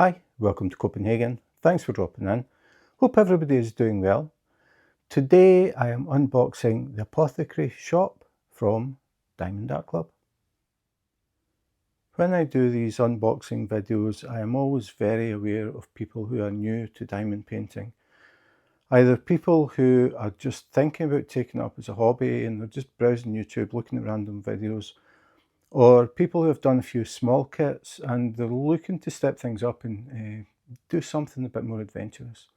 Hi, welcome to Copenhagen. Thanks for dropping in. Hope everybody is doing well. Today I am unboxing the Apothecary Shop from Diamond Art Club. When I do these unboxing videos, I am always very aware of people who are new to diamond painting. Either people who are just thinking about taking it up as a hobby and they're just browsing YouTube, looking at random videos, or people who have done a few small kits and they're looking to step things up and do something a bit more adventurous.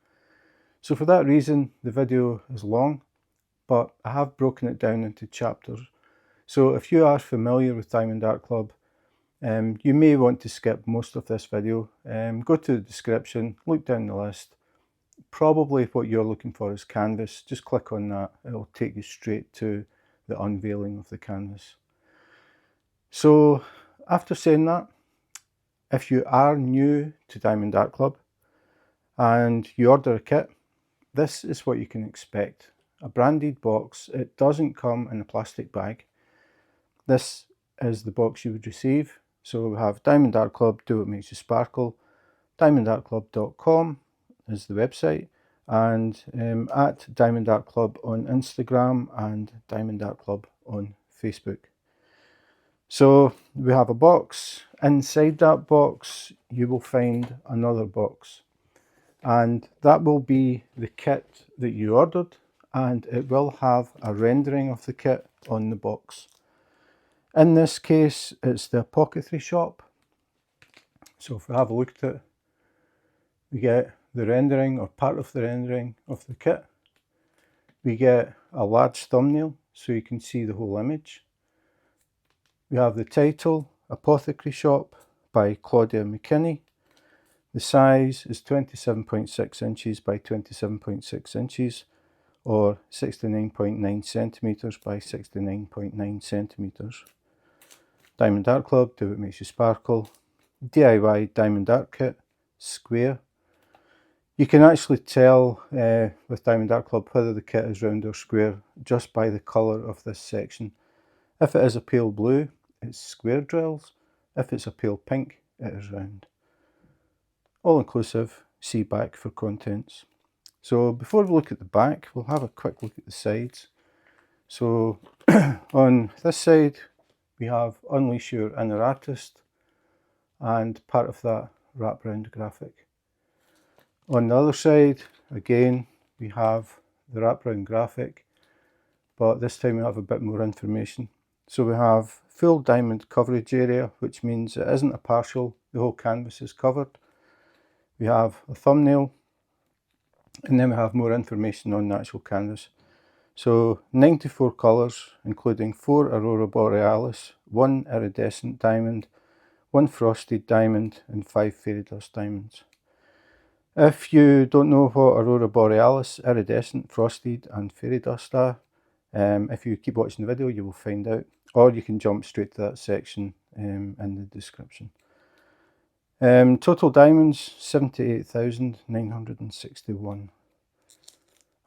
So for that reason, the video is long, but I have broken it down into chapters. So if you are familiar with Diamond Art Club, you may want to skip most of this video. Go to the description, look down the list. Probably what you're looking for is canvas. Just click on that. It'll take you straight to the unveiling of the canvas. So after saying that, if you are new to Diamond Art Club and you order a kit, this is what you can expect. A branded box. It doesn't come in a plastic bag. This is the box you would receive. So we have Diamond Art Club, Do What Makes You Sparkle. DiamondArtClub.com is the website, and at Diamond Art Club on Instagram and Diamond Art Club on Facebook. So we have a box. Inside that box you will find another box, and that will be the kit that you ordered, and it will have a rendering of the kit on the box. In this case it's the Apothecary Shop. So if we have a look at it, we get the rendering, or part of the rendering of the kit. We get a large thumbnail so you can see the whole image. We have the title, Apothecary Shop by Claudia McKinney. The size is 27.6 inches by 27.6 inches, or 69.9 centimeters by 69.9 centimeters. Diamond Art Club, Do What Makes You Sparkle. DIY Diamond Art Kit, square. You can actually tell with Diamond Art Club whether the kit is round or square just by the colour of this section. If it is a pale blue, it's square drills. If it's a pale pink, it is round. All inclusive, see back for contents. So before we look at the back, we'll have a quick look at the sides. So on this side we have Unleash Your Inner Artist, and part of that wraparound graphic. On the other side, again, we have the wraparound graphic, but this time we have a bit more information. So we have full diamond coverage area, which means it isn't a partial, the whole canvas is covered. We have a thumbnail, and then we have more information on the actual canvas. So 94 colours, including 4 Aurora Borealis, 1 Iridescent diamond, 1 Frosted diamond, and 5 Fairy Dust diamonds. If you don't know what Aurora Borealis, Iridescent, Frosted and Fairy Dust are, if you keep watching the video you will find out, or you can jump straight to that section in the description. Total diamonds 78,961.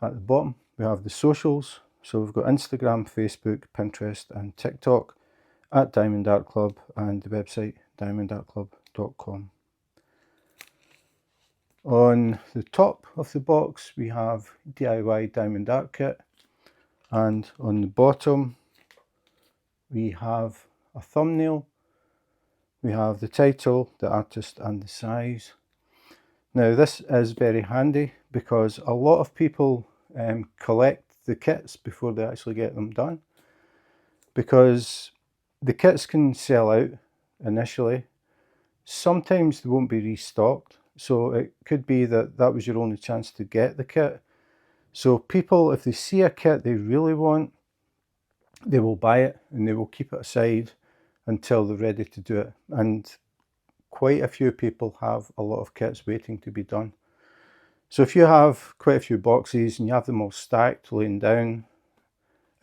At the bottom we have the socials, so we've got Instagram, Facebook, Pinterest and TikTok at Diamond Art Club, and the website diamondartclub.com. On the top of the box we have DIY Diamond Art Kit, and on the bottom we have a thumbnail. We have the title, the artist and the size. Now this is very handy because a lot of people collect the kits before they actually get them done, because the kits can sell out initially. Sometimes they won't be restocked, so it could be that that was your only chance to get the kit. So people, if they see a kit they really want, they will buy it and they will keep it aside until they're ready to do it. And quite a few people have a lot of kits waiting to be done. So if you have quite a few boxes and you have them all stacked laying down,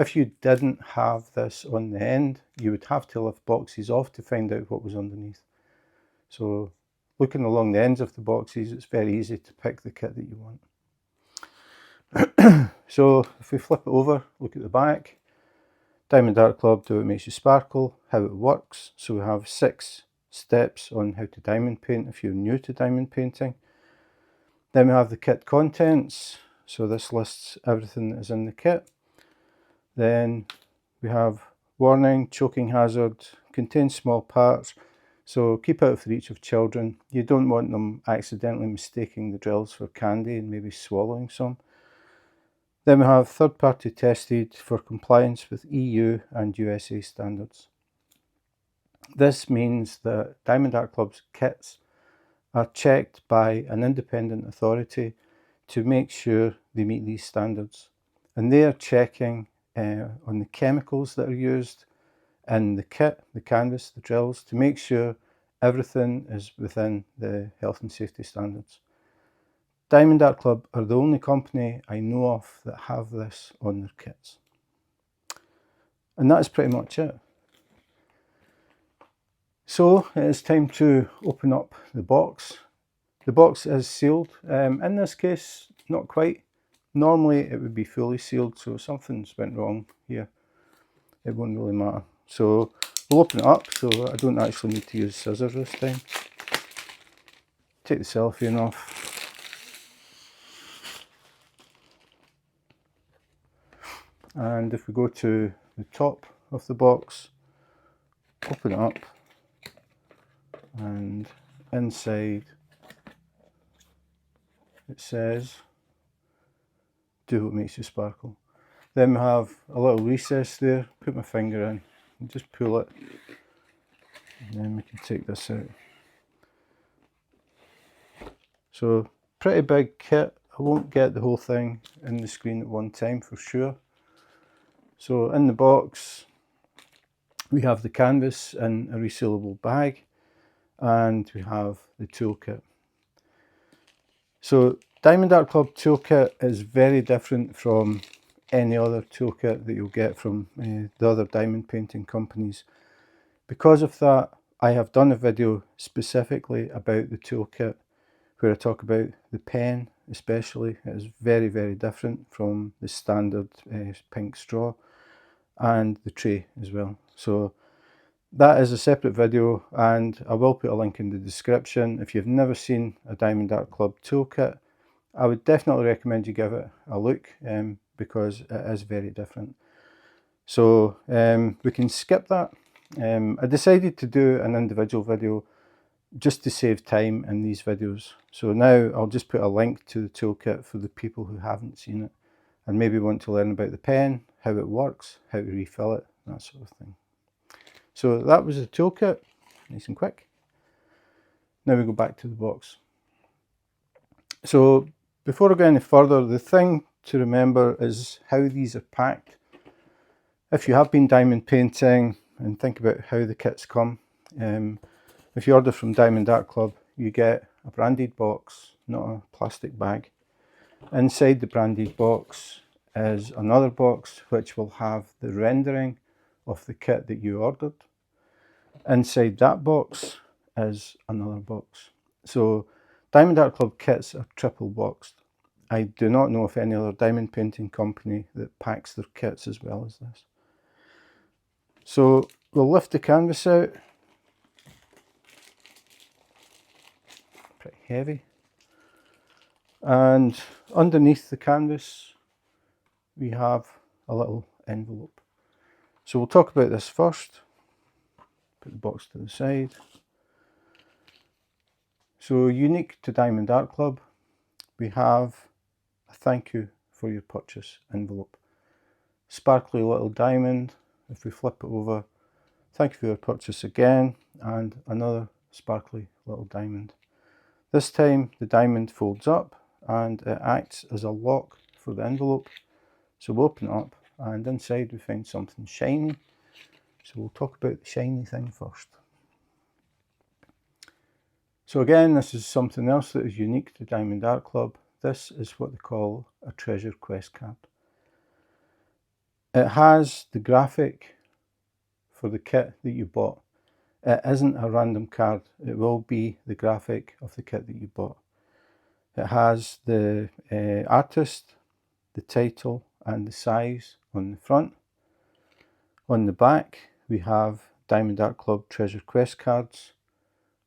if you didn't have this on the end, you would have to lift boxes off to find out what was underneath. So looking along the ends of the boxes, it's very easy to pick the kit that you want. So if we flip it over, look at the back. Diamond Art Club, Do What Makes You Sparkle, how it works. So we have 6 steps on how to diamond paint if you're new to diamond painting. Then we have the kit contents, so this lists everything that is in the kit. Then we have warning, choking hazard, contains small parts, so keep out of the reach of children. You don't want them accidentally mistaking the drills for candy and maybe swallowing some. Then we have third party tested for compliance with EU and USA standards. This means that Diamond Art Club's kits are checked by an independent authority to make sure they meet these standards. And they are checking on the chemicals that are used in the kit, the canvas, the drills, to make sure everything is within the health and safety standards. Diamond Art Club are the only company I know of that have this on their kits. And that is pretty much it. So it is time to open up the box. The box is sealed. In this case, not quite. Normally it would be fully sealed, so if something's went wrong here, it won't really matter. So we'll open it up, so I don't actually need to use scissors this time. Take the cellophane off. And if we go to the top of the box, open it up, and inside it says, "Do what makes you sparkle." Then we have a little recess there, put my finger in, and just pull it, and then we can take this out. So, pretty big kit. I won't get the whole thing in the screen at one time for sure. So in the box, we have the canvas in a resealable bag, and we have the toolkit. So Diamond Art Club toolkit is very different from any other toolkit that you'll get from the other diamond painting companies. Because of that, I have done a video specifically about the toolkit where I talk about the pen especially. It is very, very different from the standard pink straw, and the tray as well. So that is a separate video, and I will put a link in the description. If you've never seen a Diamond Art Club toolkit, I would definitely recommend you give it a look because it is very different. So we can skip that. I decided to do an individual video just to save time in these videos. So now I'll just put a link to the toolkit for the people who haven't seen it and maybe want to learn about the pen, how it works, how to refill it, that sort of thing. So that was the toolkit, nice and quick. Now we go back to the box. So before I go any further, the thing to remember is how these are packed. If you have been diamond painting and think about how the kits come, if you order from Diamond Art Club, you get a branded box, not a plastic bag. Inside the branded box is another box which will have the rendering of the kit that you ordered. Inside that box is another box. So Diamond Art Club kits are triple boxed. I do not know of any other diamond painting company that packs their kits as well as this. So we'll lift the canvas out. Pretty heavy. And underneath the canvas we have a little envelope. So we'll talk about this first. Put the box to the side. So unique to Diamond Art Club, we have a thank you for your purchase envelope. Sparkly little diamond. If we flip it over, thank you for your purchase again, and another sparkly little diamond. This time the diamond folds up and it acts as a lock for the envelope. So we'll open it up, and inside we find something shiny. So we'll talk about the shiny thing first. So again, this is something else that is unique to Diamond Art Club. This is what they call a treasure quest card. It has the graphic for the kit that you bought. It isn't a random card, it will be the graphic of the kit that you bought. It has the artist, the title and the size on the front. On the back we have Diamond Art Club treasure quest cards.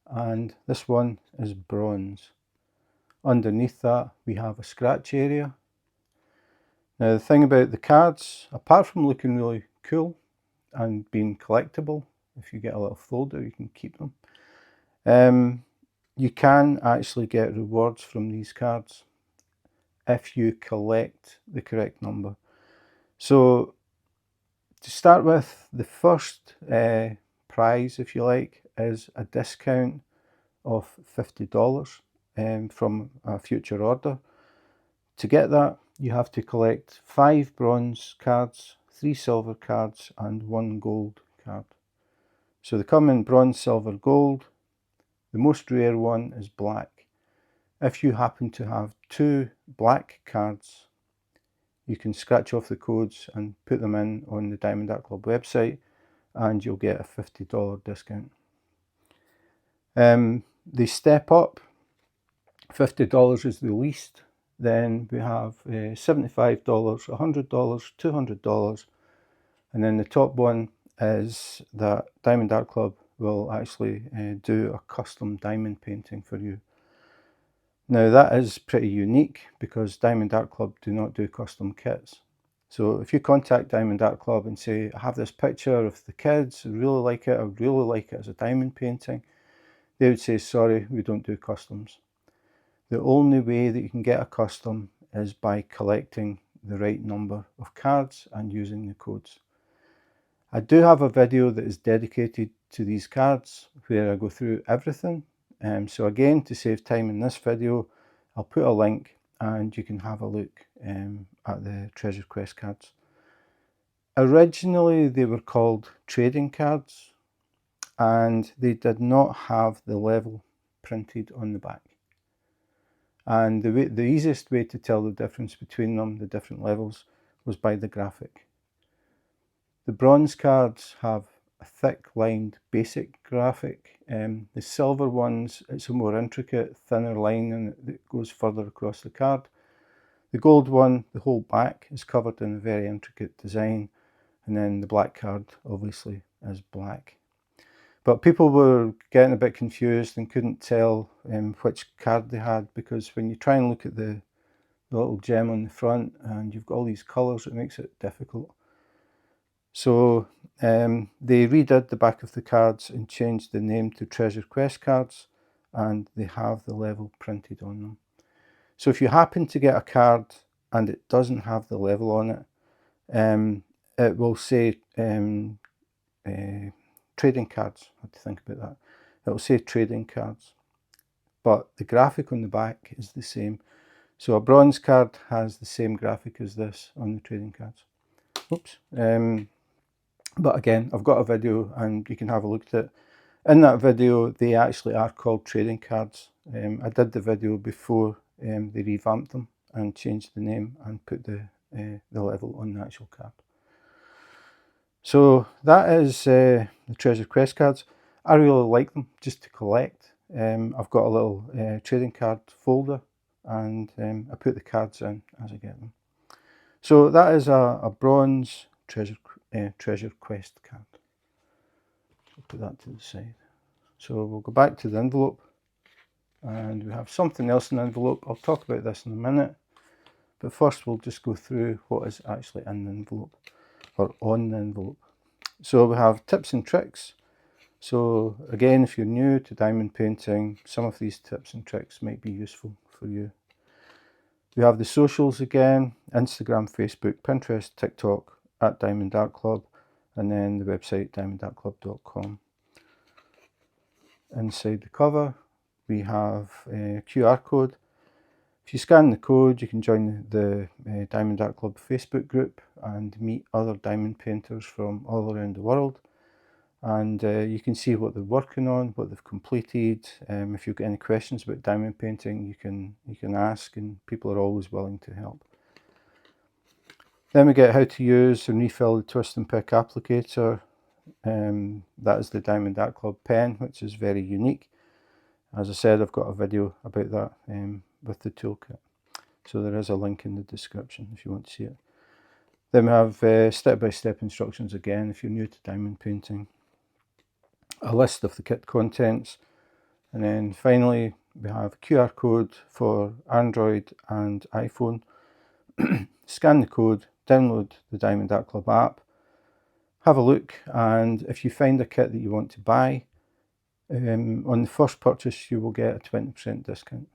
and this one is bronze. Underneath that we have a scratch area. Now the thing about the cards, apart from looking really cool and being collectible, if you get a little folder you can keep them, you can actually get rewards from these cards if you collect the correct number. So to start with, the first prize, if you like, is a discount of $50 from a future order. To get that, you have to collect 5 bronze cards, 3 silver cards and 1 gold card. So they come in bronze, silver, gold. The most rare one is black. If you happen to have 2 black cards, you can scratch off the codes and put them in on the Diamond Art Club website and you'll get a $50 discount. They step up. $50 is the least. Then we have $75, $100, $200, and then the top one is that Diamond Art Club will actually do a custom diamond painting for you. Now that is pretty unique because Diamond Art Club do not do custom kits. So if you contact Diamond Art Club and say, I have this picture of the kids, I really like it, I would really like it as a diamond painting, they would say, sorry, we don't do customs. The only way that you can get a custom is by collecting the right number of cards and using the codes. I do have a video that is dedicated to these cards where I go through everything. So again, to save time in this video, I'll put a link and you can have a look at the Treasure Quest cards. Originally they were called trading cards and they did not have the level printed on the back. And the easiest way to tell the difference between them, the different levels, was by the graphic. The bronze cards have a thick lined basic graphic. The silver ones, it's a more intricate, thinner line and it goes further across the card. The gold one, the whole back is covered in a very intricate design, and then the black card obviously is black. But people were getting a bit confused and couldn't tell which card they had, because when you try and look at the little gem on the front and you've got all these colours, it makes it difficult. So they redid the back of the cards and changed the name to Treasure Quest cards, and they have the level printed on them. So if you happen to get a card and it doesn't have the level on it, it will say trading cards. I have to think about that. It will say trading cards, but the graphic on the back is the same. So a bronze card has the same graphic as this on the trading cards. Oops. But again, I've got a video and you can have a look at it. In that video, they actually are called trading cards. I did the video before they revamped them and changed the name and put the level on the actual card. So that is the Treasure Quest cards. I really like them just to collect. I've got a little trading card folder and I put the cards in as I get them. So that is a bronze Treasure Quest card. I'll put that to the side. So we'll go back to the envelope and we have something else in the envelope. I'll talk about this in a minute, but first we'll just go through what is actually in the envelope or on the envelope. So we have tips and tricks. So again, if you're new to diamond painting, some of these tips and tricks might be useful for you. We have the socials again: Instagram, Facebook, Pinterest, TikTok, at Diamond Art Club, and then the website diamondartclub.com. Inside the cover we have a QR code. If you scan the code, you can join the Diamond Art Club Facebook group and meet other diamond painters from all around the world. And you can see what they're working on, what they've completed. If you've got any questions about diamond painting, you can ask, and people are always willing to help. Then we get how to use and refill the twist and pick applicator. That is the Diamond Art Club pen, which is very unique. As I said, I've got a video about that with the toolkit. So there is a link in the description if you want to see it. Then we have step-by-step instructions again if you're new to diamond painting. A list of the kit contents, And then finally we have QR code for Android and iPhone. Scan the code, download the Diamond Art Club app, have a look, and if you find a kit that you want to buy, on the first purchase you will get a 20% discount.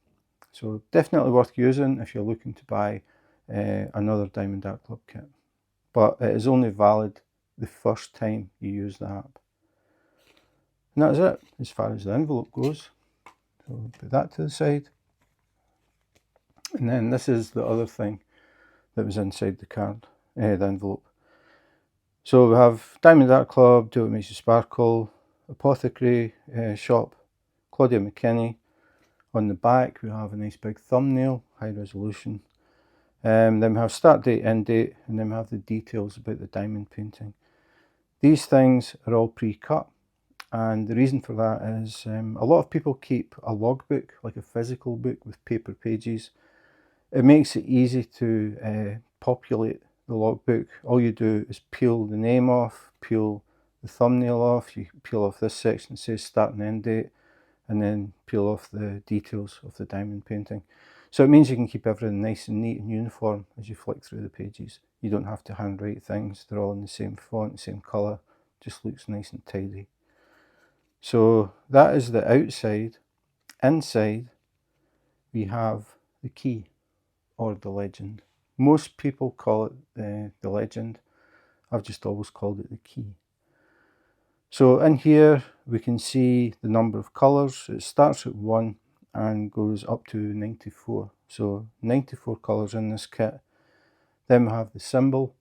So definitely worth using if you're looking to buy another Diamond Art Club kit. But it is only valid the first time you use the app. And that's it as far as the envelope goes. So we'll put that to the side. And then this is the other thing that was inside the card, the envelope. So we have Diamond Art Club, Do What Makes You Sparkle, Apothecary Shop, Claudia McKinney. On the back we have a nice big thumbnail, high resolution. Then we have start date, end date, and then we have the details about the diamond painting. These things are all pre-cut, and the reason for that is a lot of people keep a logbook, like a physical book with paper pages. It makes it easy to populate the logbook. All you do is peel the name off, peel the thumbnail off, you peel off this section that says start and end date, and then peel off the details of the diamond painting. So it means you can keep everything nice and neat and uniform as you flick through the pages. You don't have to handwrite things, they're all in the same font, the same colour, just looks nice and tidy. So that is the outside. Inside we have the key, or the legend. Most people call it the legend. I've just always called it the key. So in here we can see the number of colours. It starts at 1 and goes up to 94. So 94 colours in this kit. Then we have the symbol.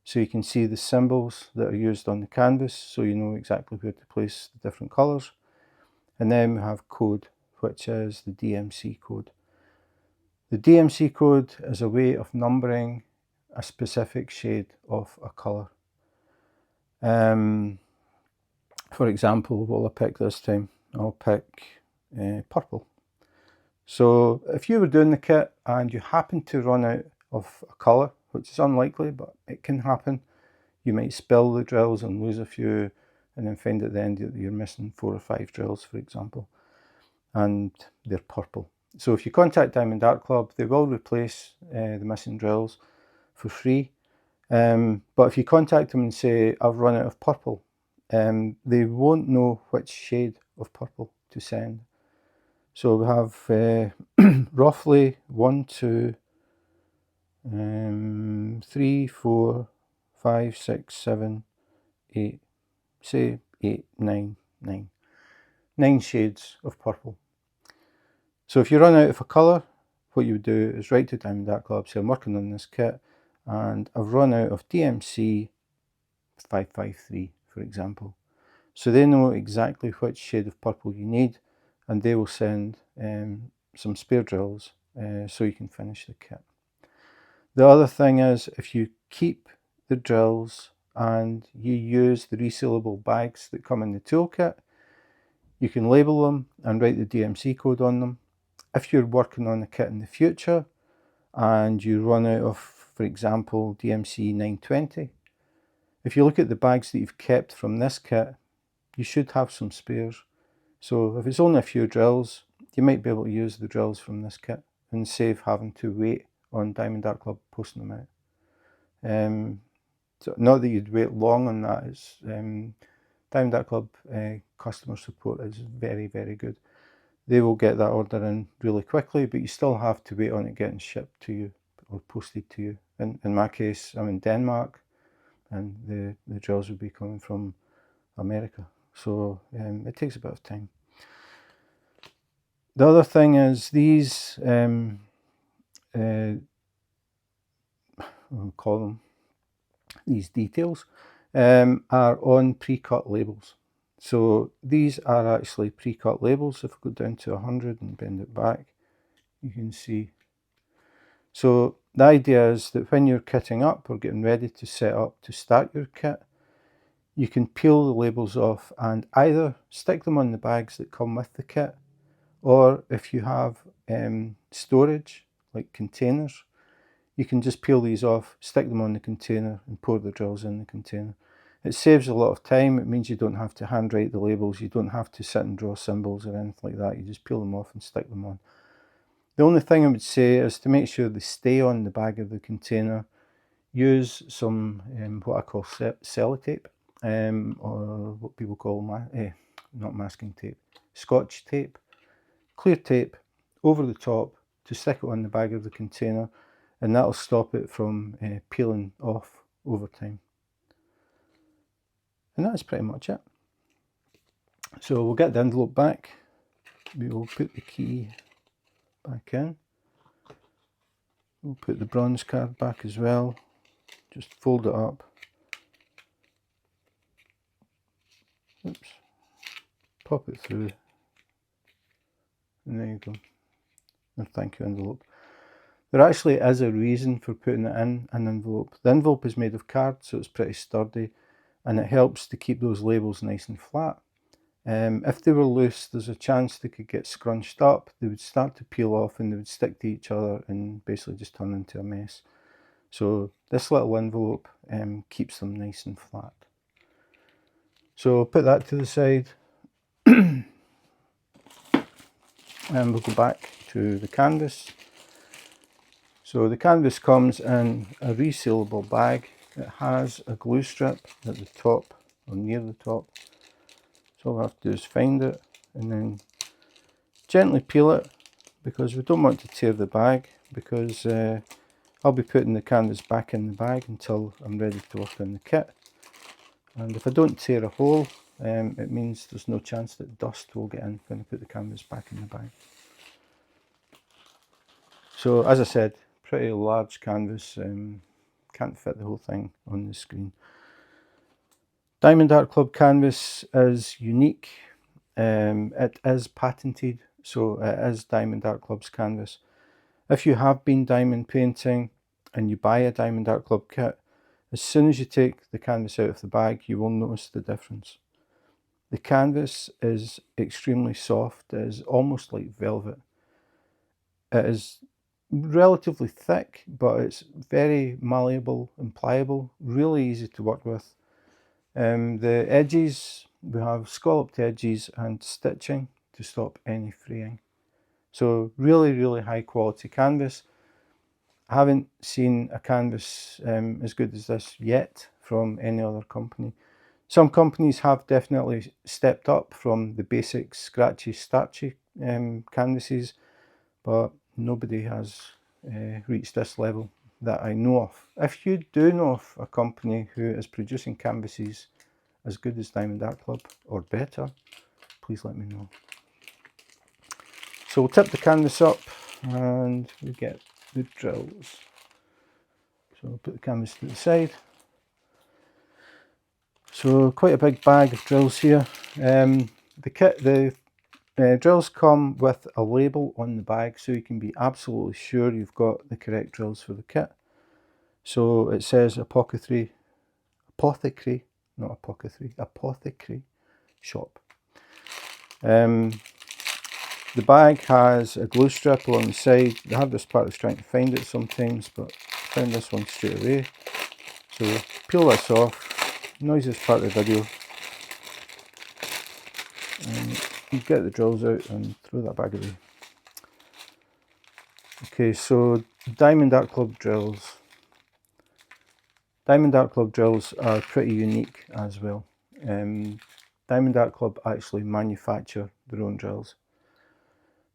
So you can see the symbols that are used on the canvas, so you know exactly where to place the different colours. And then we have code, which is the DMC code. The DMC code is a way of numbering a specific shade of a colour. For example, what will I pick this time? I'll pick purple. So if you were doing the kit and you happen to run out of a colour, which is unlikely, but it can happen, you might spill the drills and lose a few, and then find at the end that you're missing 4 or 5 drills, for example, and they're purple. So if you contact Diamond Art Club, they will replace the missing drills for free. But if you contact them and say, I've run out of purple, they won't know which shade of purple to send. So we have roughly 1, 2, 3, 4, 5, 6, 7, 8, say 8, 9, 9. 9 shades of purple. So if you run out of a colour, what you would do is write to Diamond Art Club, say I'm working on this kit and I've run out of DMC 553, for example. So they know exactly which shade of purple you need, and they will send some spare drills so you can finish the kit. The other thing is, if you keep the drills and you use the resealable bags that come in the toolkit, you can label them and write the DMC code on them. If you're working on a kit in the future and you run out of, for example, DMC 920, if you look at the bags that you've kept from this kit, you should have some spares. So if it's only a few drills, you might be able to use the drills from this kit and save having to wait on Diamond Art Club posting them out. So not that you'd wait long on that. It's, Diamond Art Club customer support is very, very good. They will get that order in really quickly, but you still have to wait on it getting shipped to you or posted to you. In my case, I'm in Denmark, and the drills would be coming from America. So it takes a bit of time. The other thing is these, we'll call them, these details, are on pre-cut labels. So these are actually pre-cut labels. If we go down to 100 and bend it back, you can see. So the idea is that when you're kitting up or getting ready to set up to start your kit, you can peel the labels off and either stick them on the bags that come with the kit, or if you have storage, like containers, you can just peel these off, stick them on the container and pour the drills in the container. It saves a lot of time. It means you don't have to handwrite the labels. You don't have to sit and draw symbols or anything like that. You just peel them off and stick them on. The only thing I would say is to make sure they stay on the bag of the container, use some what I call sellotape, or what people call, not masking tape, Scotch tape, clear tape over the top to stick it on the bag of the container, and that'll stop it from peeling off over time. And that's pretty much it. So we'll get the envelope back. We will put the key back in. We'll put the bronze card back as well. Just fold it up. Oops. Pop it through. And there you go. And thank you envelope. There actually is a reason for putting it in an envelope. The envelope is made of card, so it's pretty sturdy, and it helps to keep those labels nice and flat. If they were loose, there's a chance they could get scrunched up, they would start to peel off and they would stick to each other and basically just turn into a mess. So this little envelope keeps them nice and flat. So put that to the side. And we'll go back to the canvas. So the canvas comes in a resealable bag. It has a glue strip at the top or near the top. So all we have to do is find it and then gently peel it, because we don't want to tear the bag, because I'll be putting the canvas back in the bag until I'm ready to work on the kit. And if I don't tear a hole, it means there's no chance that dust will get in when I put the canvas back in the bag. So as I said, pretty large canvas, can't fit the whole thing on the screen. Diamond Art Club canvas is unique. It is patented, so it is Diamond Art Club's canvas. If you have been diamond painting and you buy a Diamond Art Club kit, as soon as you take the canvas out of the bag, you will notice the difference. The canvas is extremely soft. It is almost like velvet. It is relatively thick, but it's very malleable and pliable, really easy to work with. The edges, we have scalloped edges and stitching to stop any fraying. So really high quality canvas. I haven't seen a canvas as good as this yet from any other company. Some companies have definitely stepped up from the basic scratchy, starchy canvases, but nobody has reached this level that I know of. If you do know of a company who is producing canvases as good as Diamond Art Club or better, please let me know. So we'll tip the canvas up and we get the drills. So we'll put the canvas to the side. So quite a big bag of drills here. The drills come with a label on the bag, so you can be absolutely sure you've got the correct drills for the kit. So it says Apothecary Shop. The bag has a glue strip along the side. The hardest part is trying to find it sometimes, but I found this one straight away. So peel this off. Noisiest part of the video. And you get the drills out and throw that bag away. Okay, so Diamond Art Club drills. Diamond Art Club drills are pretty unique as well. Diamond Art Club actually manufacture their own drills.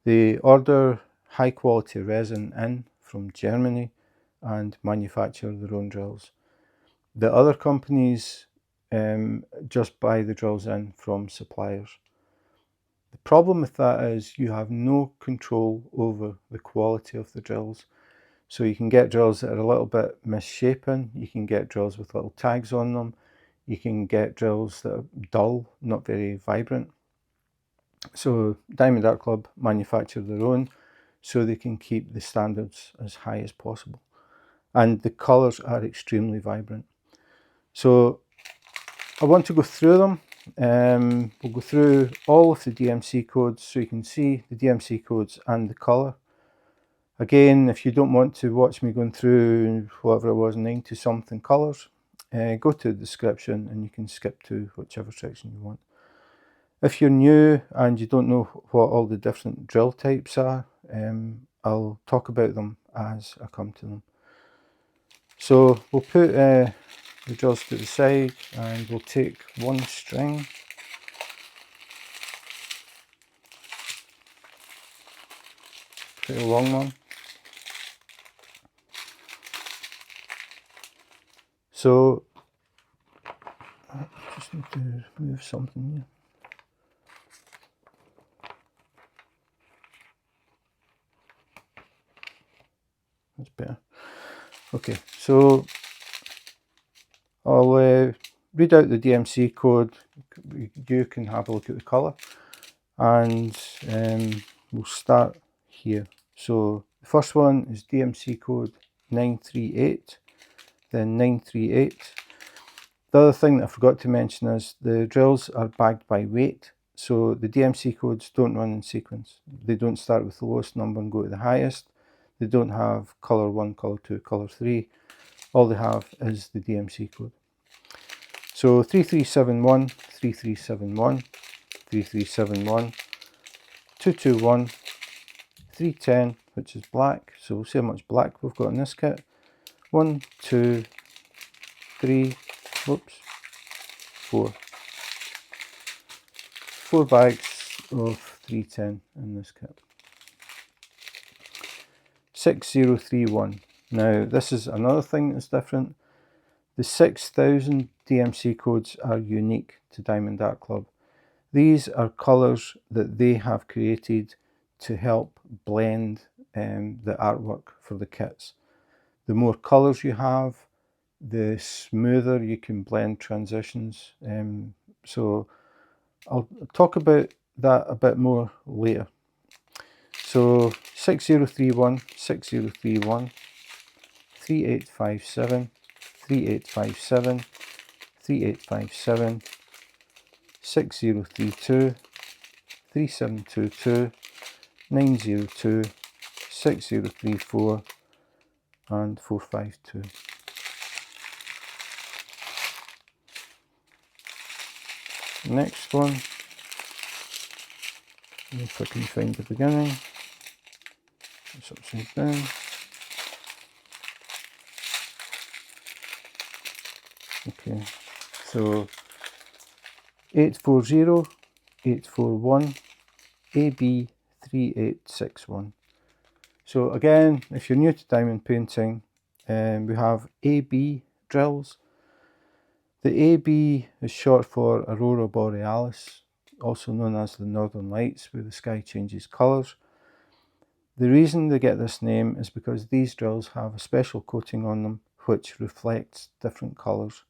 They order high quality resin in from Germany and manufacture their own drills. The other companies just buy the drills in from suppliers. The problem with that is you have no control over the quality of the drills. So you can get drills that are a little bit misshapen, you can get drills with little tags on them, you can get drills that are dull, not very vibrant. So Diamond Art Club manufacture their own so they can keep the standards as high as possible. And the colours are extremely vibrant. So I want to go through them. We'll go through all of the DMC codes so you can see the DMC codes and the colour. Again, if you don't want to watch me going through whatever it was, 90 something colours, go to the description and you can skip to whichever section you want. If you're new and you don't know what all the different drill types are, I'll talk about them as I come to them. So we'll put the drills to the side and we'll take one string, pretty long one. So I just need to move something here. That's better. Okay, so I'll read out the DMC code. You can have a look at the colour, and we'll start here. So the first one is DMC code 938, then 938. The other thing that I forgot to mention is the drills are bagged by weight, so the DMC codes don't run in sequence. They don't start with the lowest number and go to the highest. They don't have colour 1, colour 2, colour 3. All they have is the DMC code. So 3371, 3371, 3371, 221, 310, which is black. So we'll see how much black we've got in this kit. 1, 2, 3, whoops, 4. 4 bags of 310 in this kit. 6031. Now this is another thing that's different. The 6000 DMC codes are unique to Diamond Art Club. These are colours that they have created to help blend the artwork for the kits. The more colours you have, the smoother you can blend transitions. So I'll talk about that a bit more later. So 6031, 6031, 3857, 3857, 3857, 6032, 3722, 902, 6034 and 452. Next one, if I can find the beginning, it's upside down. Okay, so 840, 841, AB 3861. So again, if you're new to diamond painting, we have AB drills. The AB is short for Aurora Borealis, also known as the Northern Lights, where the sky changes colours. The reason they get this name is because these drills have a special coating on them which reflects different colours.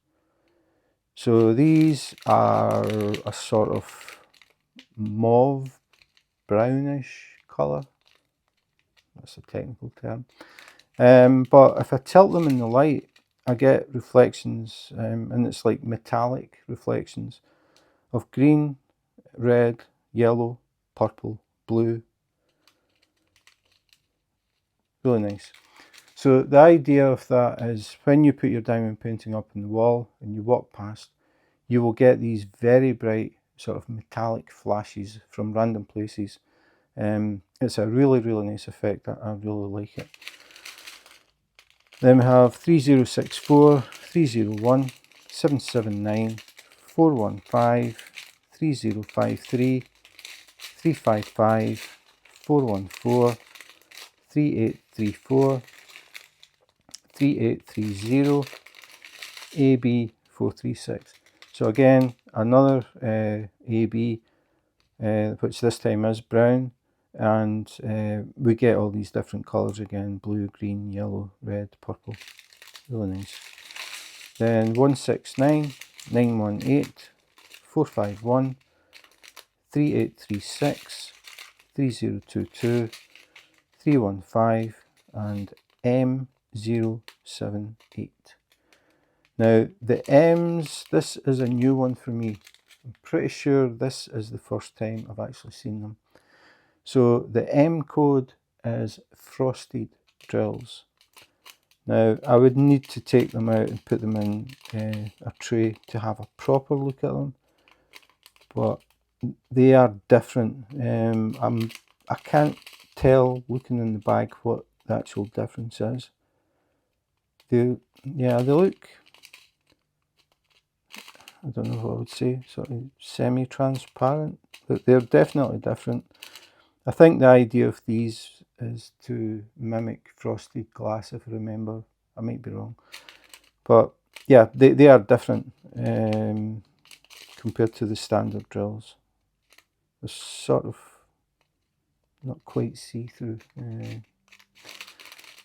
So these are a sort of mauve brownish colour. That's a technical term. But if I tilt them in the light, I get reflections, and it's like metallic reflections of green, red, yellow, purple, blue. Really nice. So the idea of that is when you put your diamond painting up on the wall and you walk past, you will get these very bright sort of metallic flashes from random places. It's a really, really nice effect. I really like it. Then we have 3064, 301, 779, 415, 3053, 355, 414, 3834, 3830, AB 436. So again, another AB, which this time is brown, and we get all these different colours again: blue, green, yellow, red, purple. Really nice. Then 169, 918, 451, 3836, 3022, 315 and M078. Now the M's, this is a new one for me. I'm pretty sure this is the first time I've actually seen them. So the M code is Frosted Drills. Now I would need to take them out and put them in a tray to have a proper look at them, but they are different. I can't tell looking in the bag what the actual difference is. They look, I don't know what I would say, sort of semi-transparent, but they're definitely different. I think the idea of these is to mimic frosted glass, if I remember. I might be wrong. But yeah, they are different compared to the standard drills. They're sort of not quite see-through.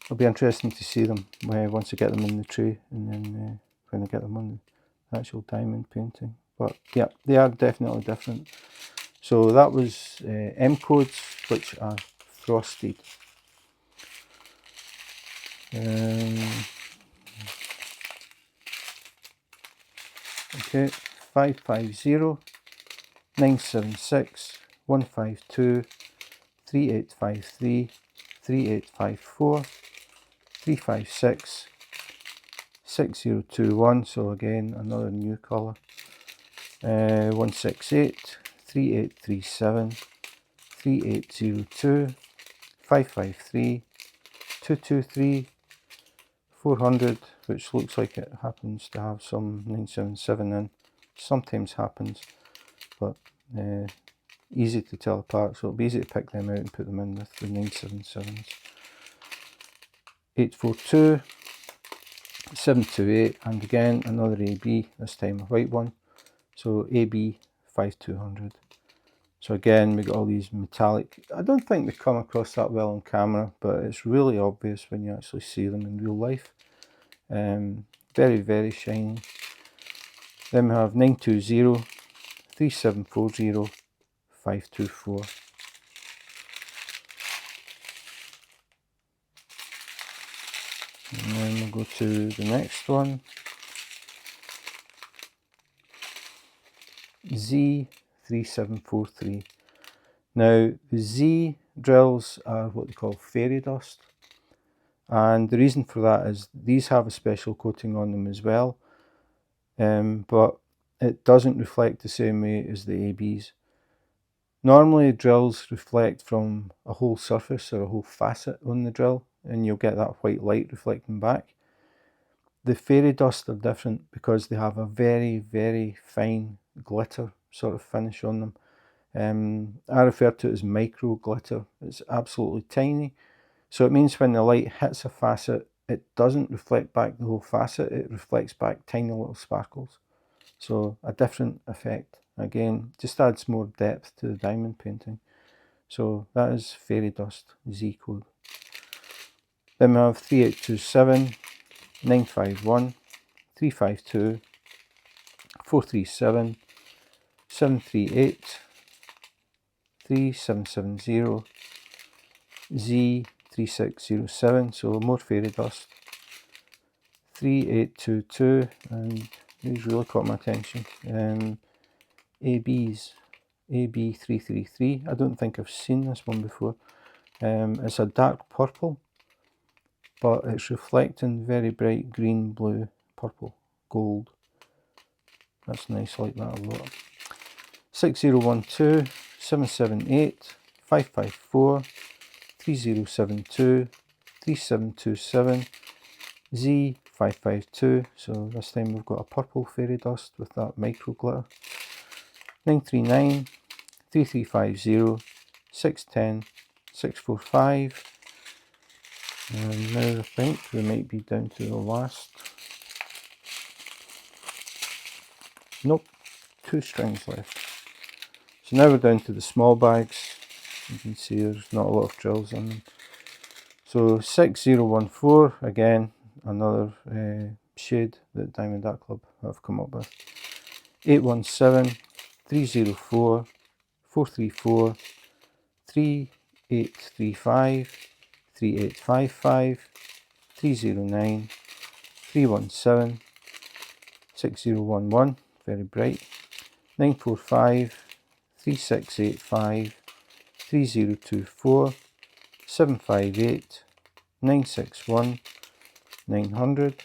It'll be interesting to see them once I get them in the tray, and then when I get them on the actual diamond painting. But yeah, they are definitely different. So that was M Codes, which are frosted. Okay, 550, 976, 152, 3853, 3854, 356, 6021, so again another new colour, 168, 3837, 3802, 553, 223, 400, which looks like it happens to have some 977 in. Sometimes happens, but easy to tell apart, so it'll be easy to pick them out and put them in with the 977s. 842, 728, and again another AB, this time a white one, so AB 5200. So again, we got all these metallic. I don't think they come across that well on camera, but it's really obvious when you actually see them in real life. Very, very shiny. Then we have 920, 3740, 524. And then we'll go to the next one. Z3743. Now the Z drills are what they call fairy dust, and the reason for that is these have a special coating on them as well, but it doesn't reflect the same way as the ABs. Normally drills reflect from a whole surface or a whole facet on the drill, and you'll get that white light reflecting back. The fairy dust are different because they have a very, very fine glitter sort of finish on them. I refer to it as micro glitter. It's absolutely tiny, so it means when the light hits a facet, it doesn't reflect back the whole facet, it reflects back tiny little sparkles. So a different effect. Again, just adds more depth to the diamond painting. So that is fairy dust Z code. Then we have 3827, 951, 352, 437, 738, 3770, Z3607, so more fairy dust, 3822, and these really caught my attention. ABs, AB333, I don't think I've seen this one before. It's a dark purple, but it's reflecting very bright green, blue, purple, gold. That's nice, I like that a lot. 6012, 778, 554, 3072, 3727, Z552, so this time we've got a purple fairy dust with that micro glitter. 939, 3350, 610, 645, and now I think we might be down to the last. Nope, 2 strings left. So now we're down to the small bags. You can see there's not a lot of drills in them. So 6014, again another shade that Diamond Art Club have come up with. 817, 304, 434, 3835, 3855, 309, 317, 6011, very bright, 945, 3685, 3024, 758, 961, 900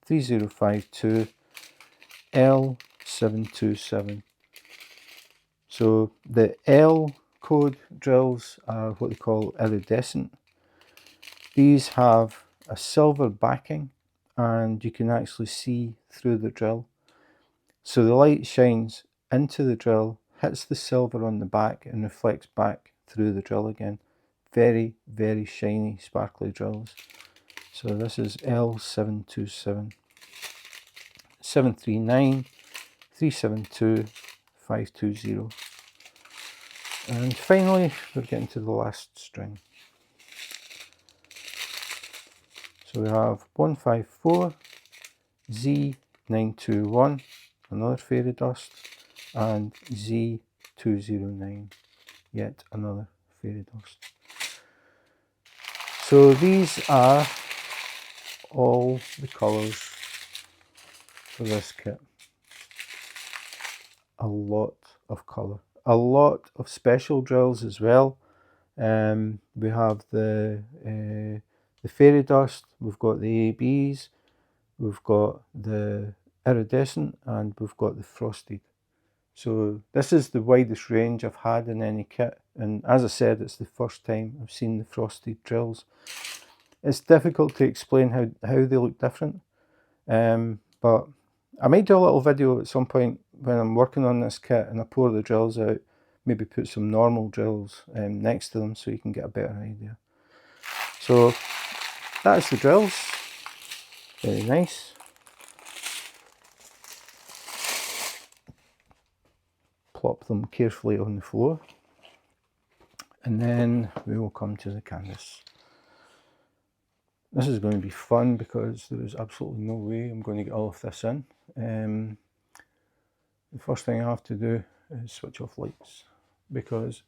3052 L727. So the L code drills are what they call iridescent. These have a silver backing and you can actually see through the drill. So the light shines into the drill, hits the silver on the back and reflects back through the drill again. Very, very shiny, sparkly drills. So this is L727 739 372 520. And finally, we're getting to the last string. So we have 154 Z921, another fairy dust, and Z209, yet another fairy dust. So these are all the colours for this kit. A lot of colour, a lot of special drills as well. We have the fairy dust, we've got the ABs, we've got the iridescent, and we've got the frosted. So this is the widest range I've had in any kit, and as I said, it's the first time I've seen the frosted drills. It's difficult to explain how they look different, but I might do a little video at some point when I'm working on this kit and I pour the drills out, maybe put some normal drills next to them so you can get a better idea. So that's the drills, very nice. Plop them carefully on the floor, and then we will come to the canvas. This is going to be fun because there is absolutely no way I'm going to get all of this in. The first thing I have to do is switch off lights, because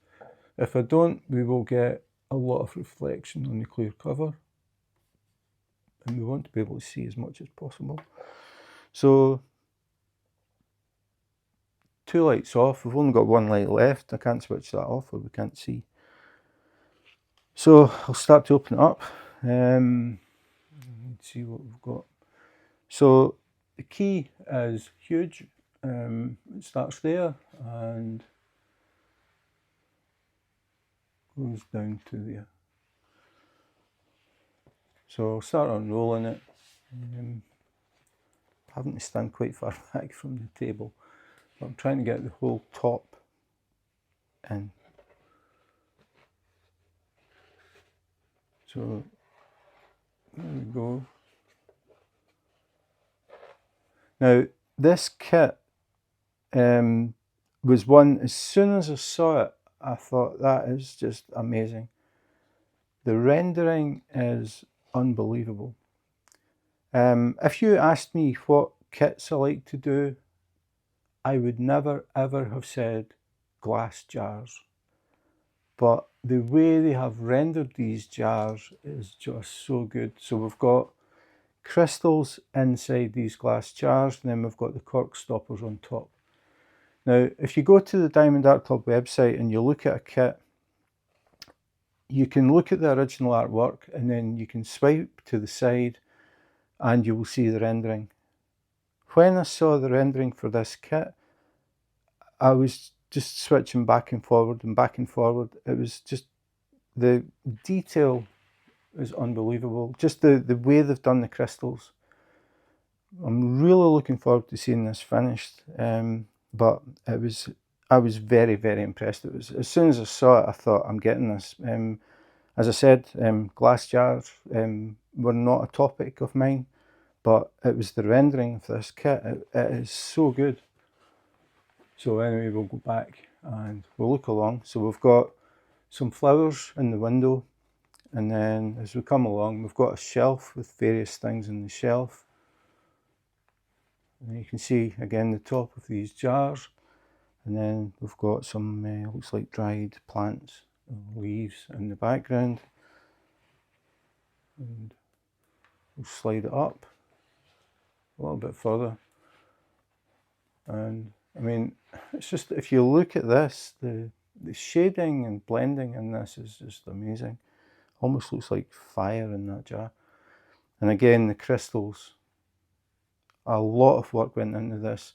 if I don't, we will get a lot of reflection on the clear cover, and we want to be able to see as much as possible. So 2 lights off, we've only got 1 light left, I can't switch that off or we can't see. So I'll start to open it up. Let's see what we've got. So the key is huge. It starts there and goes down to there. So I'll start unrolling it. Having to stand quite far back from the table, but I'm trying to get the whole top in. So there we go. Now this kit was one, as soon as I saw it, I thought that is just amazing. The rendering is unbelievable. If you asked me what kits I like to do, I would never ever have said glass jars. But the way they have rendered these jars is just so good. So we've got crystals inside these glass jars, and then we've got the cork stoppers on top. Now, if you go to the Diamond Art Club website and you look at a kit, you can look at the original artwork and then you can swipe to the side and you will see the rendering. When I saw the rendering for this kit, I was just switching back and forward and back and forward. It was just, the detail is unbelievable. Just the way they've done the crystals. I'm really looking forward to seeing this finished. But I was very, very impressed. It was, as soon as I saw it, I thought, I'm getting this. As I said, glass jars were not a topic of mine, but it was the rendering of this kit. It is so good. So anyway, we'll go back and we'll look along. So we've got some flowers in the window, and then as we come along, we've got a shelf with various things in the shelf. And you can see again the top of these jars, and then we've got some looks like dried plants, leaves in the background. And we'll slide it up a little bit further, and I mean, it's just, if you look at this, the shading and blending in this is just amazing. Almost looks like fire in that jar. And again, the crystals, a lot of work went into this.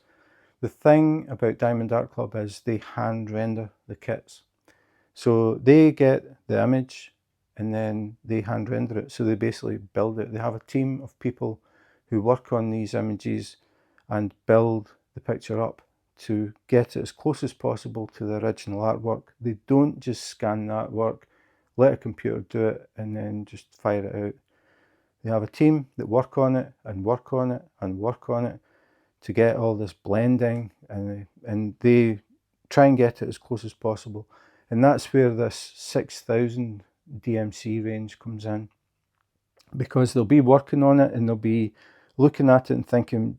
The thing about Diamond Art Club is they hand render the kits. So they get the image and then they hand render it. So they basically build it. They have a team of people who work on these images and build the picture up to get it as close as possible to the original artwork. They don't just scan the artwork, let a computer do it, and then just fire it out. They have a team that work on it and work on it and work on it to get all this blending, and they try and get it as close as possible. And that's where this 6,000 DMC range comes in, because they'll be working on it and they'll be looking at it and thinking,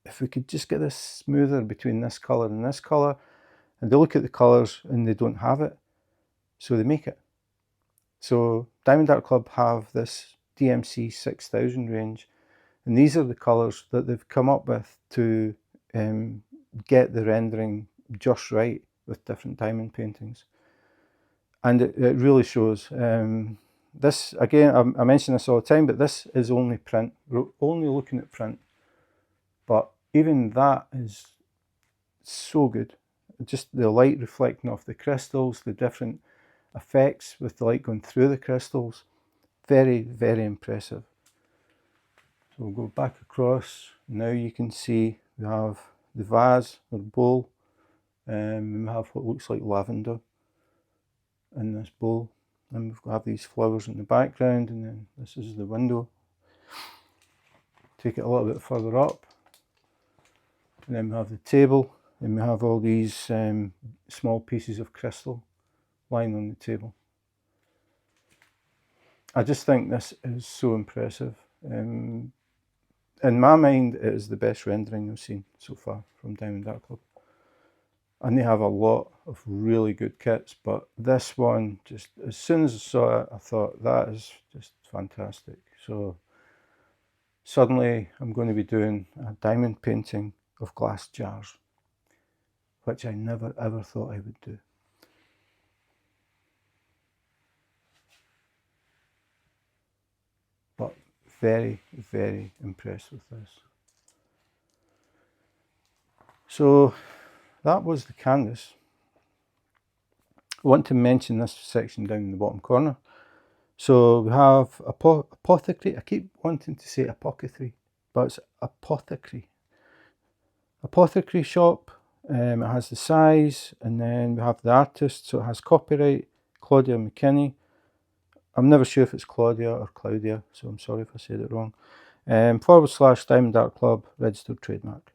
if we could just get this smoother between this colour and this colour, and they look at the colours and they don't have it, so they make it. So Diamond Art Club have this DMC 6000 range, and these are the colours that they've come up with to get the rendering just right with different diamond paintings. And it really shows. This, again, I mention this all the time, but this is only print. We're only looking at print. But even that is so good. Just the light reflecting off the crystals, the different effects with the light going through the crystals. Very, very impressive. So we'll go back across. Now you can see we have the vase or bowl. We have what looks like lavender in this bowl. And we have these flowers in the background, and then this is the window. Take it a little bit further up. And then we have the table, and we have all these small pieces of crystal lying on the table. I just think this is so impressive. In my mind, it is the best rendering I've seen so far from Diamond Art Club. And they have a lot of really good kits, but this one, just as soon as I saw it, I thought that is just fantastic. So suddenly I'm going to be doing a diamond painting of glass jars, which I never ever thought I would do. But very, very impressed with this. So that was the canvas. I want to mention this section down in the bottom corner. So we have Apothecary. I keep wanting to say Apothecary, but it's Apothecary. Apothecary Shop. It has the size, and then we have the artist. So it has copyright, Claudia McKinney. I'm never sure if it's Claudia or Claudia, so I'm sorry if I said it wrong. / Diamond Art Club, registered trademark.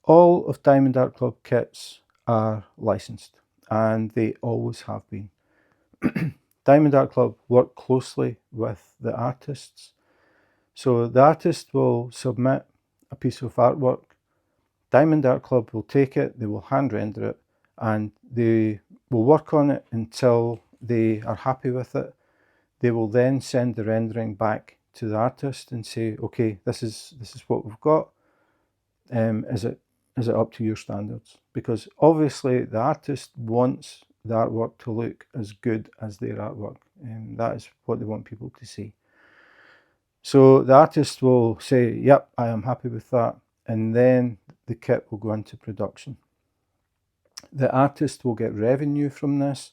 All of Diamond Art Club kits are licensed, and they always have been. Diamond Art Club work closely with the artists. So the artist will submit a piece of artwork. Diamond Art Club will take it, they will hand render it, and they will work on it until they are happy with it. They will then send the rendering back to the artist and say, okay, this is what we've got. Is it up to your standards? Because obviously the artist wants the artwork to look as good as their artwork, and that is what they want people to see. So the artist will say, yep, I am happy with that, and then the kit will go into production. The artist will get revenue from this.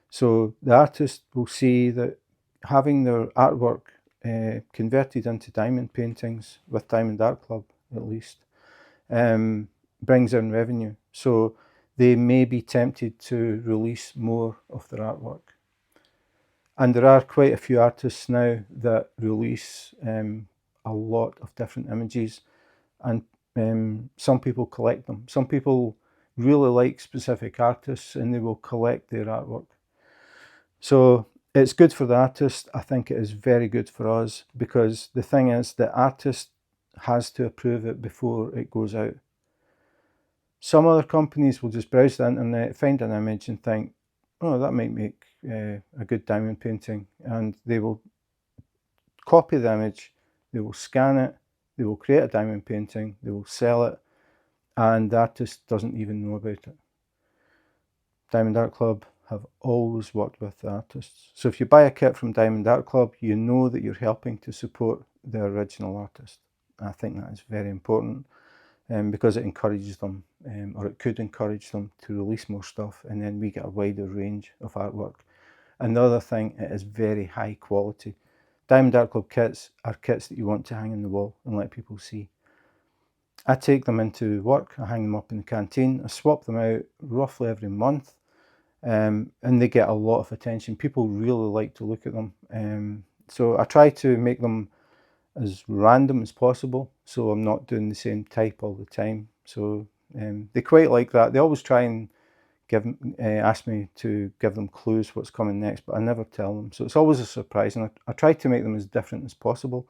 So the artist will see that having their artwork converted into diamond paintings, with Diamond Art Club at least, brings in revenue. So they may be tempted to release more of their artwork. And there are quite a few artists now that release a lot of different images, and some people collect them. Some people really like specific artists and they will collect their artwork. So it's good for the artist. I think it is very good for us, because the thing is, the artist has to approve it before it goes out. Some other companies will just browse the internet, find an image and think, oh, that might make a good diamond painting, and they will copy the image, they will scan it, they will create a diamond painting, they will sell it, and the artist doesn't even know about it. Diamond Art Club have always worked with the artists. So if you buy a kit from Diamond Art Club, you know that you're helping to support the original artist. I think that is very important, because it encourages them, or it could encourage them to release more stuff, and then we get a wider range of artwork. And the other thing, it is very high quality. Diamond Art Club kits are kits that you want to hang on the wall and let people see. I take them into work, I hang them up in the canteen, I swap them out roughly every month, and they get a lot of attention. People really like to look at them. So I try to make them as random as possible, so I'm not doing the same type all the time. So they quite like that. They always try and ask me to give them clues what's coming next, but I never tell them. So it's always a surprise, and I try to make them as different as possible.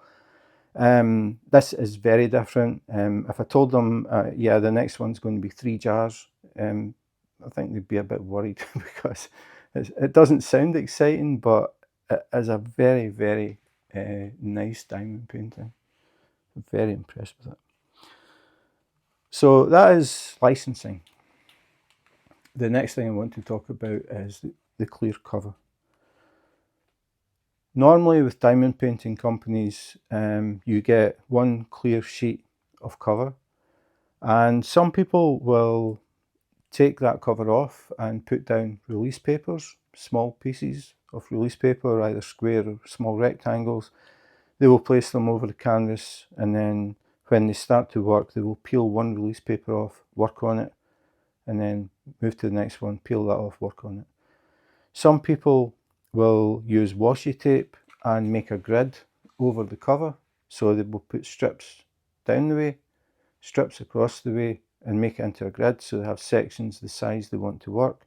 This is very different. If I told them, yeah, the next one's going to be 3 jars, I think they'd be a bit worried because it doesn't sound exciting, but it is a very, very nice diamond painting. I'm very impressed with it. So that is licensing. The next thing I want to talk about is the clear cover. Normally with diamond painting companies, you get one clear sheet of cover, and some people will take that cover off and put down release papers, small pieces of release paper, either square or small rectangles. They will place them over the canvas, and then when they start to work, they will peel one release paper off, work on it, and then move to the next one, peel that off, work on it. Some people will use washi tape and make a grid over the cover. So they will put strips down the way, strips across the way, and make it into a grid, so they have sections the size they want to work.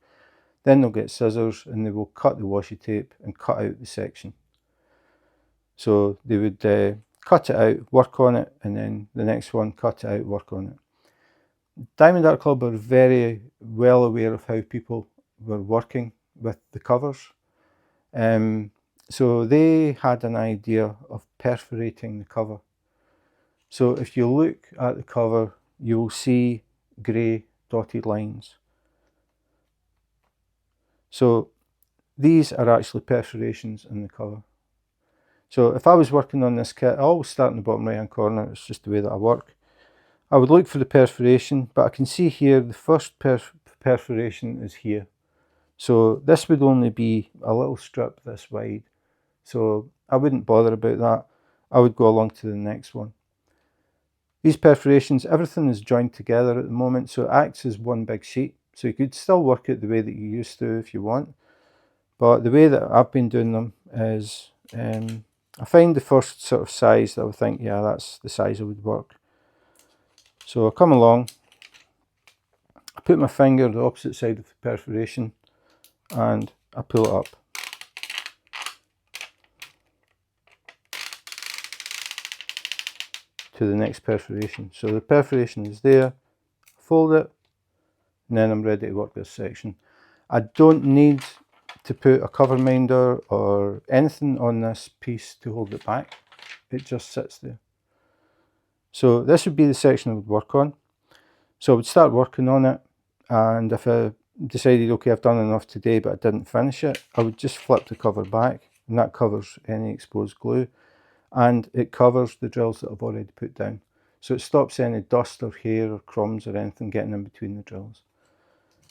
Then they'll get scissors and they will cut the washi tape and cut out the section. So they would cut it out, work on it, and then the next one, cut it out, work on it. Diamond Art Club are very well aware of how people were working with the covers. So they had an idea of perforating the cover. So if you look at the cover, you will see grey dotted lines. So these are actually perforations in the cover. So if I was working on this kit, I always start in the bottom right hand corner, it's just the way that I work. I would look for the perforation, but I can see here the first perforation is here. So this would only be a little strip this wide. So I wouldn't bother about that. I would go along to the next one. These perforations, everything is joined together at the moment, so it acts as one big sheet. So you could still work it the way that you used to if you want. But the way that I've been doing them is, I find the first sort of size that I would think, yeah, that's the size I would work. So I come along, I put my finger the opposite side of the perforation, and I pull it up. To the next perforation. So the perforation is there, fold it, and then I'm ready to work this section. I don't need to put a cover minder or anything on this piece to hold it back. It just sits there. So this would be the section I would work on. So I would start working on it, and if I decided, okay, I've done enough today but I didn't finish it, I would just flip the cover back, and that covers any exposed glue. And it covers the drills that I've already put down. So it stops any dust or hair or crumbs or anything getting in between the drills.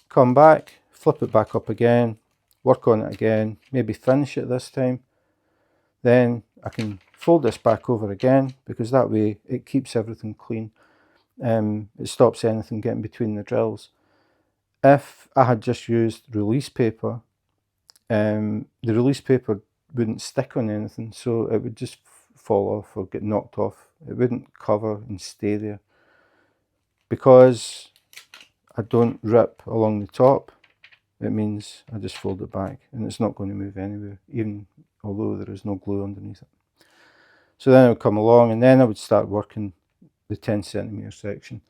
Come back, flip it back up again, work on it again, maybe finish it this time. Then I can fold this back over again, because that way it keeps everything clean. It stops anything getting between the drills. If I had just used release paper, the release paper wouldn't stick on anything, so it would just fall off or get knocked off. It wouldn't cover and stay there. Because I don't rip along the top, it means I just fold it back and it's not going to move anywhere, even although there is no glue underneath it. So then I would come along and then I would start working the 10cm section.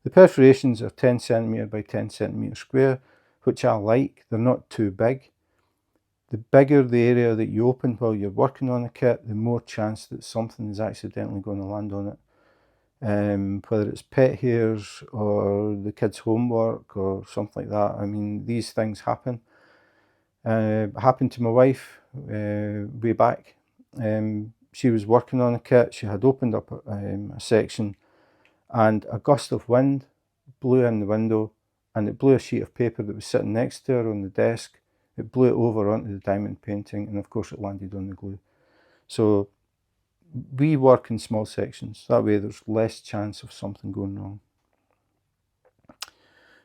The perforations are 10cm by 10cm square, which I like. They're not too big. The bigger the area that you open while you're working on a kit, the more chance that something is accidentally going to land on it. Whether it's pet hairs or the kids' homework or something like that. I mean, these things happen. Happened to my wife way back. She was working on a kit. She had opened up a section, and a gust of wind blew in the window, and it blew a sheet of paper that was sitting next to her on the desk. It blew it over onto the diamond painting, and of course it landed on the glue. So we work in small sections. That way there's less chance of something going wrong.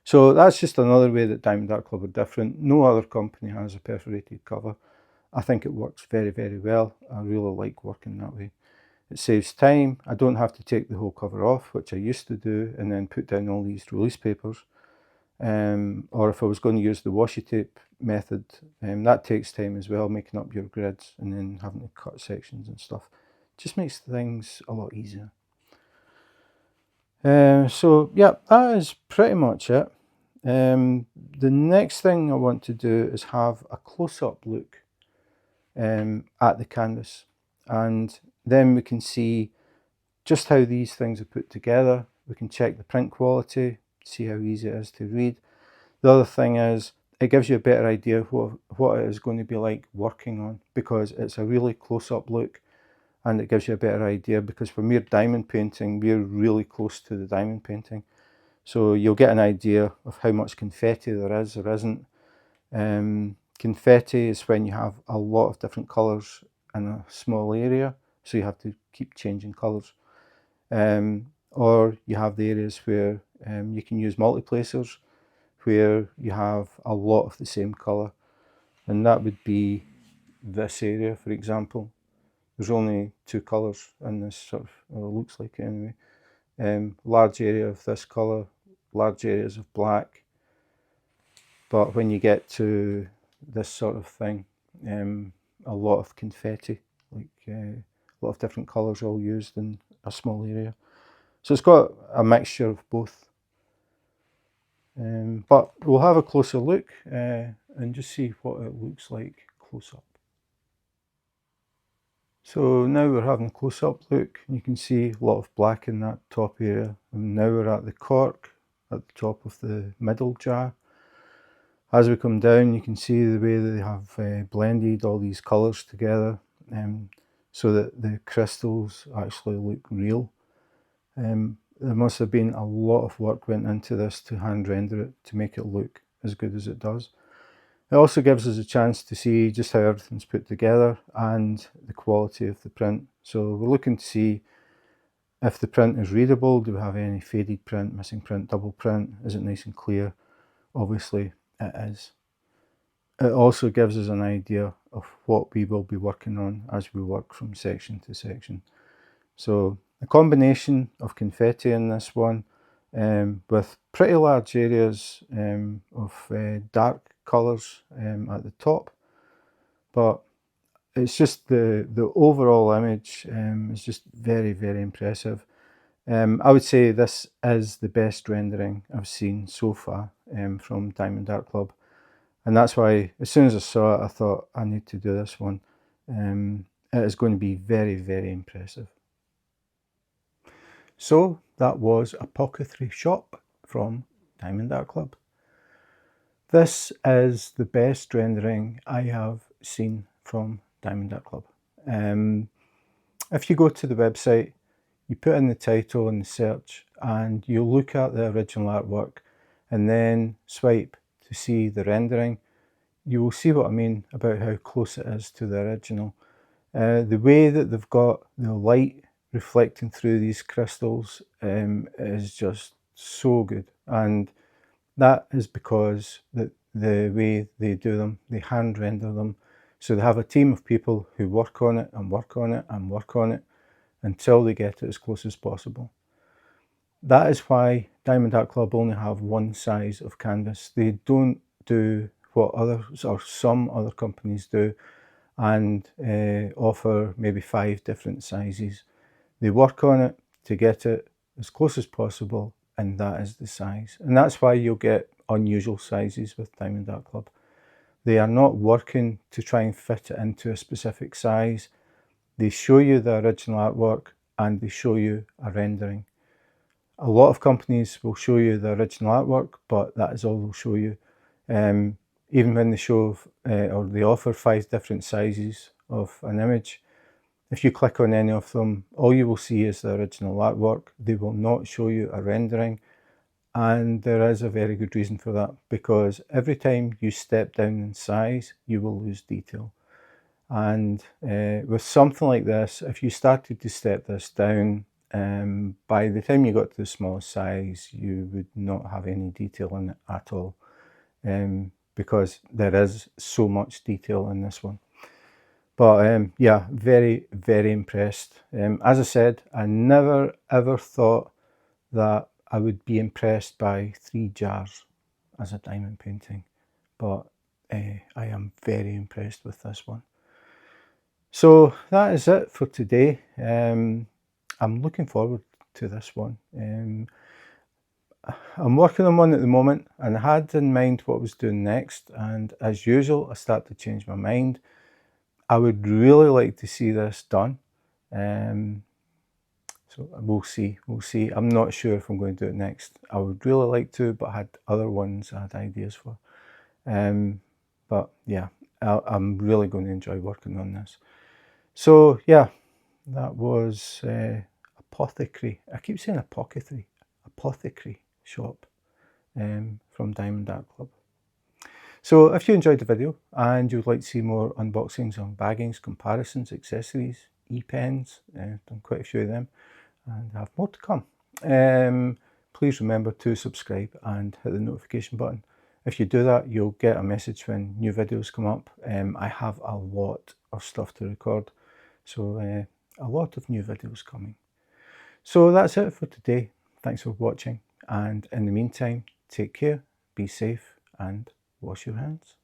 So that's just another way that Diamond Art Club are different. No other company has a perforated cover. I think it works very, very well. I really like working that way. It saves time. I don't have to take the whole cover off, which I used to do, and then put down all these release papers. Or if I was going to use the washi tape method, that takes time as well, making up your grids and then having to cut sections and stuff. Just makes things a lot easier. So yeah, that is pretty much it. The next thing I want to do is have a close-up look at the canvas, and then we can see just how these things are put together. We can check the print quality, see how easy it is to read. The other thing is it gives you a better idea of what it is going to be like working on, because it's a really close-up look, and it gives you a better idea, because when we're diamond painting, we're really close to the diamond painting. So you'll get an idea of how much confetti there is or isn't. Confetti is when you have a lot of different colours in a small area, so you have to keep changing colours. Or you have the areas where you can use multiplacers, where you have a lot of the same colour, and that would be this area, for example. There's only two colours in this sort of, or it looks like it anyway. Large area of this colour, large areas of black. But when you get to this sort of thing, a lot of confetti, like a lot of different colours all used in a small area. So it's got a mixture of both. But we'll have a closer look and just see what it looks like close up. So now we're having a close-up look. You can see a lot of black in that top area. And now we're at the cork at the top of the middle jar. As we come down, you can see the way they have blended all these colours together, so that the crystals actually look real. There must have been a lot of work went into this to hand render it to make it look as good as it does. It also gives us a chance to see just how everything's put together and the quality of the print. So we're looking to see if the print is readable. Do we have any faded print, missing print, double print? Is it nice and clear? Obviously it is. It also gives us an idea of what we will be working on as we work from section to section. So a combination of confetti in this one, with pretty large areas of dark colours at the top, but it's just the overall image is just very, very impressive. I would say this is the best rendering I've seen so far from Diamond Art Club, and that's why as soon as I saw it I thought I need to do this one. It is going to be very, very impressive. So that was Apothecary Shop from Diamond Art Club. This is the best rendering I have seen from Diamond Art Club. If you go to the website, you put in the title and the search, and you look at the original artwork and then swipe to see the rendering, you will see what I mean about how close it is to the original. The way that they've got the light reflecting through these crystals is just so good, and that is because the way they do them, they hand render them. So they have a team of people who work on it and work on it and work on it until they get it as close as possible. That is why Diamond Art Club only have one size of canvas. They don't do what others or some other companies do and offer maybe 5 different sizes. They work on it to get it as close as possible, and that is the size. And that's why you'll get unusual sizes with Diamond Art Club. They are not working to try and fit it into a specific size. They show you the original artwork and they show you a rendering. A lot of companies will show you the original artwork, but that is all they'll show you. even when they show or they offer 5 different sizes of an image, if you click on any of them, all you will see is the original artwork. They will not show you a rendering, and there is a very good reason for that, because every time you step down in size, you will lose detail. And with something like this, if you started to step this down, by the time you got to the smallest size, you would not have any detail in it at all, because there is so much detail in this one. But yeah, very, very impressed. As I said, I never ever thought that I would be impressed by 3 jars as a diamond painting, but I am very impressed with this one. So that is it for today. I'm looking forward to this one. I'm working on one at the moment, and I had in mind what I was doing next, and as usual I start to change my mind. I would really like to see this done, so we'll see. I'm not sure if I'm going to do it next. I would really like to, but I had other ones I had ideas for. But yeah, I'm really going to enjoy working on this. So yeah, that was Apothecary. I keep saying Apothecary. Apothecary Shop from Diamond Art Club. So if you enjoyed the video and you'd like to see more unboxings on baggings, comparisons, accessories, e-pens, done quite a few of them, and I have more to come. Please remember to subscribe and hit the notification button. If you do that, you'll get a message when new videos come up. I have a lot of stuff to record, so a lot of new videos coming. So that's it for today. Thanks for watching, and in the meantime, take care, be safe, and wash your hands.